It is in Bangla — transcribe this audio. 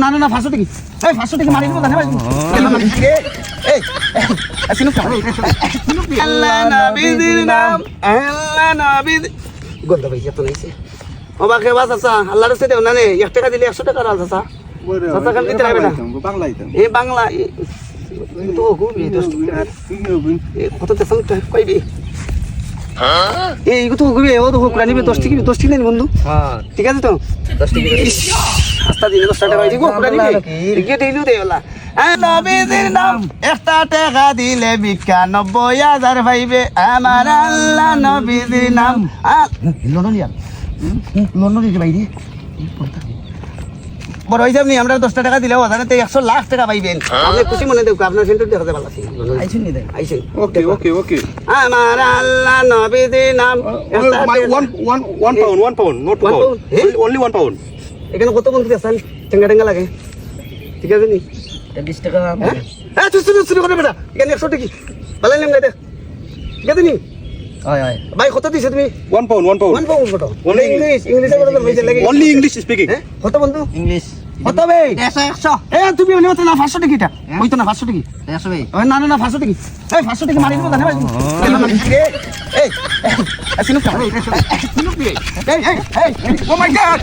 না না না 500 টাকা এই 500 টাকা মারি দিব জানে ভাই এই আসিনু আল্লাহ নবীর নাম আল্লাহ নবী গন্ডা ভাই এত নাইছে ও বাকে বাস আছে আল্লাহর কাছে দেও না নে 1 টাকা দিলে 100 টাকা আর আছে সাতা খান দিতে রাখবে না বাংলা আইতাম এই বাংলা তো গুবি তো কত তে ফোন কইবি হ্যাঁ এই তো গুবি ও তো কুড়া নিবে 10 টাকা নেন বন্ধু হ্যাঁ ঠিক আছে তো 10 টাকা আস্তা দিনে 10 টাকা হইছে গো কুড়া নিবে টিকে দিলু দেওলা নবীর নাম 1 টাকা দিলে ভিক্ষা 90,000 পাইবে আমার আল্লাহ নবীর নাম লন্ডনিয়া লন্ডনে বাইরে বড় হইছে আপনি আমরা 10 টাকা দিলেও হাজারে 100 লাখ টাকা পাইবেন আপনি খুশি মনে দেব আপনার সেন্টার দেখাতে ভালো আছে আইছেন নি দেন আইছেন ওকে আমার আল্লাহ নবীর নাম 1 pound not 2 pound only 1 pound এখানে কত বন্ধু আছেন টেঙ্গা লাগে ঠিক আছে নি 20 টাকা হ্যাঁ তুই শুরু করে বেটা এখানে 100 টাকা ভালো নেম গাইতে ঠিক আছে নি হয় ভাই কত দিছ তুমি 1 pound কত only ইংলিশে বলতে হইছে লাগে only english speaking কত বন্ধু ইংলিশ কত বে 100 এ তুমি বলি মত না 500 টাকা এটা ওই তো না 500 টাকা 100 ভাই না না না 500 টাকা এই 500 টাকা মারি দিব জানে ভাই এই আসিনু এই ও মাই গড